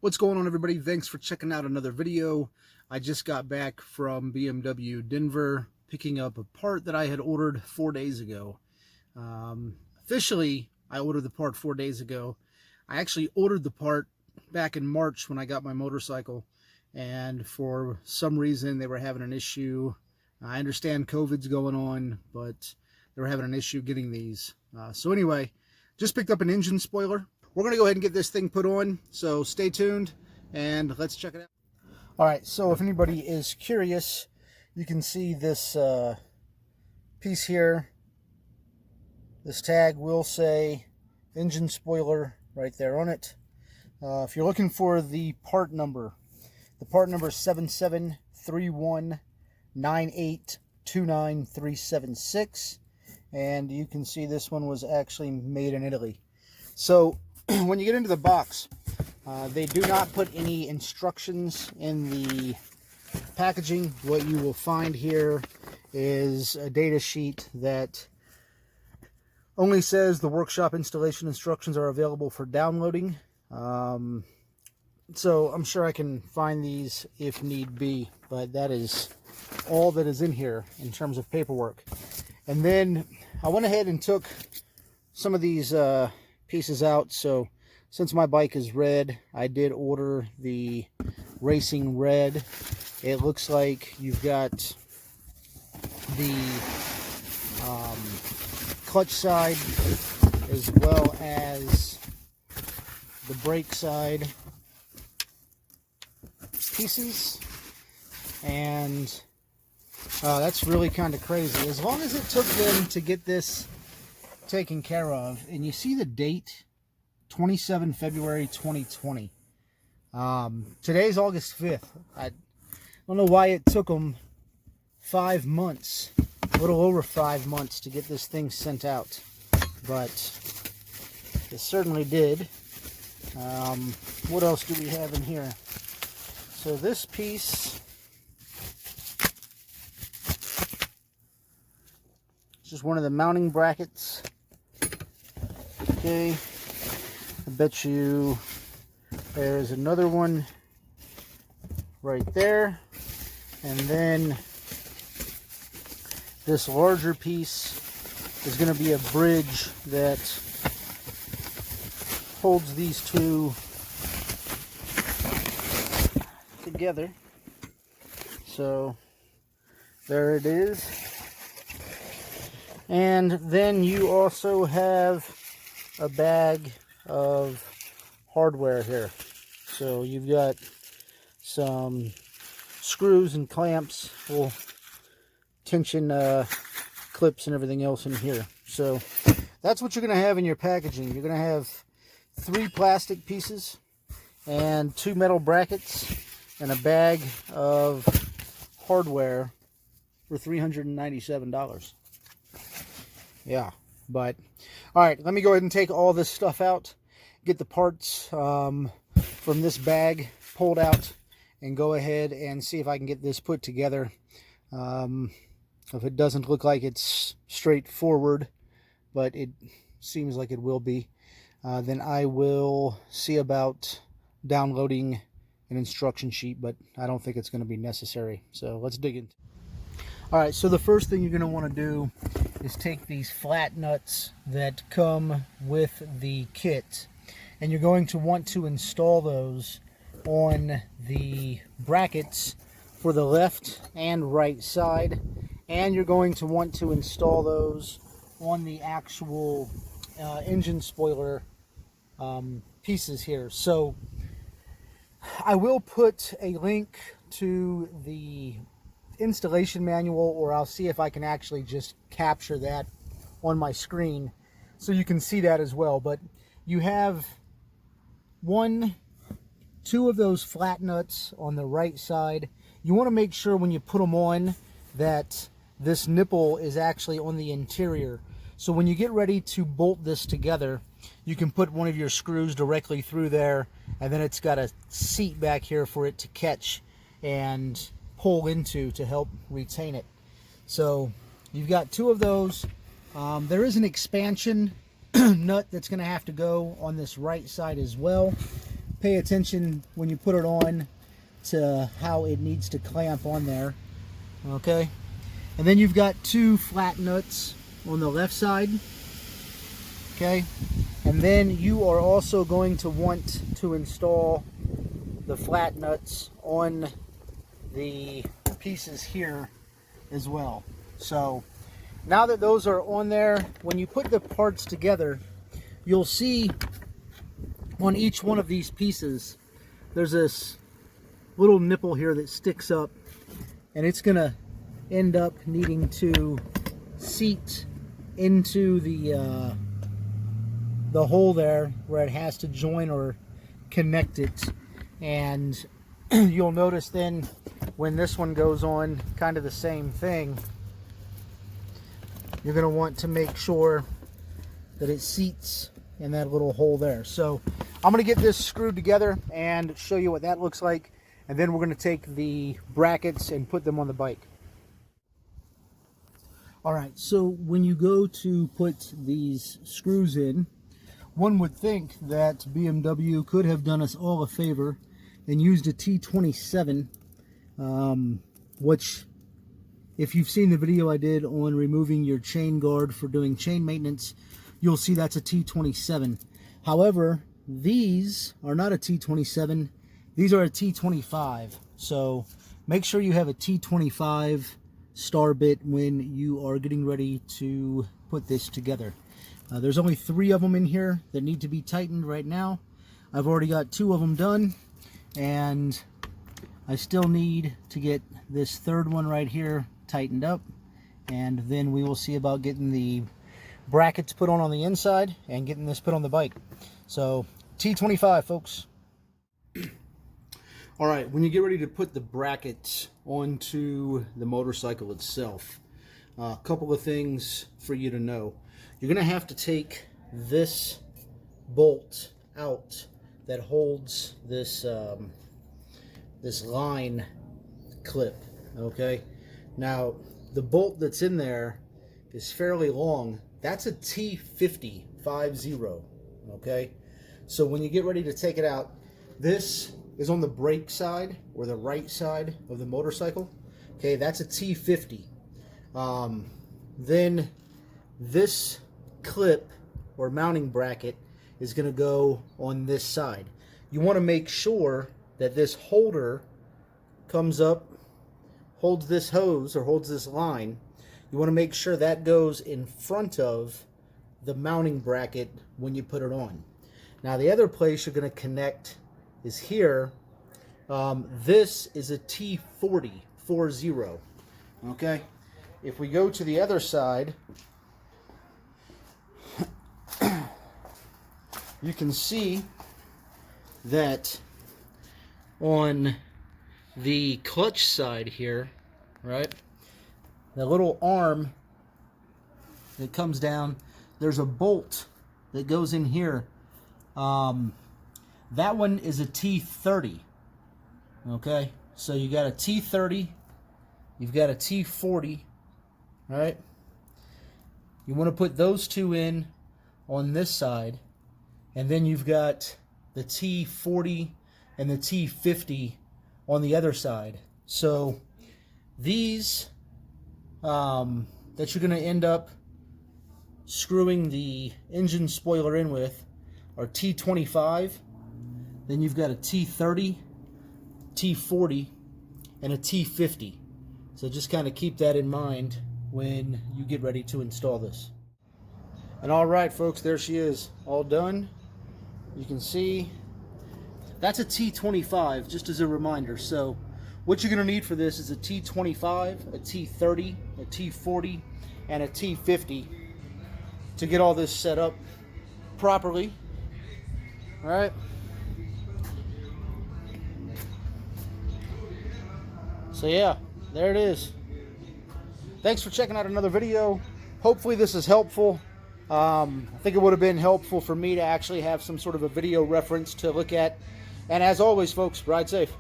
What's going on, everybody? Thanks for checking out another video. I just got back from BMW Denver picking up a part that I had ordered 4 days ago. Officially, I ordered the part 4 days ago. I actually ordered the part back in March when I got my motorcycle, and for some reason they were having an issue. I understand COVID's going on, but they were having an issue getting these. So anyway, just picked up an engine spoiler. We're going to go ahead and get this thing put on, so stay tuned and let's check it out. All right, so if anybody is curious, you can see this piece here. This tag will say engine spoiler right there on it. If you're looking for the part number is 77319829376, and you can see this one was actually made in Italy. So when you get into the box, they do not put any instructions in the packaging. What you will find here is a data sheet that only says the workshop installation instructions are available for downloading. So I'm sure I can find these if need be, but that is all that is in here in terms of paperwork. And then I went ahead and took some of these pieces out. So since my bike is red, I did order the racing red. It looks like you've got the clutch side as well as the brake side pieces, and that's really kind of crazy. As long as it took them to get this taken care of, and you see the date, 27 February 2020. Today's August 5th. I don't know why it took them 5 months, a little over 5 months, to get this thing sent out, but it certainly did. What else do we have in here? So this piece is just one of the mounting brackets. Okay, I bet you there's another one right there, and then this larger piece is going to be a bridge that holds these two together. So there it is. And then you also have a bag of hardware here. So you've got some screws and clamps, little tension clips and everything else in here. So that's what you're going to have in your packaging. You're going to have 3 plastic pieces and 2 metal brackets and a bag of hardware for $397. Yeah, but all right, let me go ahead and take all this stuff out, get the parts from this bag pulled out, and go ahead and see if I can get this put together. If it doesn't look like it's straightforward, but it seems like it will be, then I will see about downloading an instruction sheet, but I don't think it's going to be necessary. So let's dig in. All right, so the first thing you're going to want to do is take these flat nuts that come with the kit, and you're going to want to install those on the brackets for the left and right side, and you're going to want to install those on the actual engine spoiler pieces here. So I will put a link to the installation manual, or I'll see if I can actually just capture that on my screen so you can see that as well. But you have 2 of those flat nuts on the right side. You want to make sure when you put them on that this nipple is actually on the interior. So when you get ready to bolt this together, you can put one of your screws directly through there, and then it's got a seat back here for it to catch and pull into to help retain it. So you've got 2 of those. There is an expansion nut that's going to have to go on this right side as well. pay attention when you put it on to how it needs to clamp on there. Okay, and then you've got two flat nuts on the left side. Okay, and then you are also going to want to install the flat nuts on the pieces here as well. So now that those are on there, when you put the parts together, you'll see on each one of these pieces there's this little nipple here that sticks up, and it's gonna end up needing to seat into the hole there where it has to join or connect it. And you'll notice then when this one goes on, kind of the same thing, you're going to want to make sure that it seats in that little hole there. So I'm going to get this screwed together and show you what that looks like, and then we're going to take the brackets and put them on the bike. Alright, so when you go to put these screws in, one would think that BMW could have done us all a favor and used a T27, which, if you've seen the video I did on removing your chain guard for doing chain maintenance, you'll see that's a T27. However, these are not a T27, these are a T25. So make sure you have a T25 star bit when you are getting ready to put this together. There's only 3 of them in here that need to be tightened right now. I've already got 2 of them done, and I still need to get this 3rd one right here tightened up, and then we will see about getting the brackets put on the inside and getting this put on the bike. So T25, folks. All right, when you get ready to put the brackets onto the motorcycle itself, a couple of things for you to know. You're going to have to take this bolt out that holds this this line clip. Okay, now the bolt that's in there is fairly long. That's a T50. Okay, so when you get ready to take it out, this is on the brake side or the right side of the motorcycle. Okay, that's a T50. Then this clip or mounting bracket is going to go on this side. You want to make sure that this holder comes up, holds this hose or holds this line. You want to make sure that goes in front of the mounting bracket when you put it on. Now the other place you're going to connect is here. This is a T40. Okay, if we go to the other side, you can see that on the clutch side here, right, the little arm that comes down, there's a bolt that goes in here. That one is a T30. Okay, so you got a T30, you've got a T40, right? You want to put those 2 in on this side, and then you've got the T40 and the T50 on the other side. So these that you're going to end up screwing the engine spoiler in with are T25. Then you've got a T30, T40, and a T50. So just kind of keep that in mind when you get ready to install this. And all right, folks, there she is, all done. You can see that's a T25, just as a reminder. So what you're going to need for this is a T25, a T30, a T40, and a T50 to get all this set up properly. All right. So yeah, there it is. Thanks for checking out another video. Hopefully this is helpful. I think it would have been helpful for me to actually have some sort of a video reference to look at. And as always, folks, ride safe.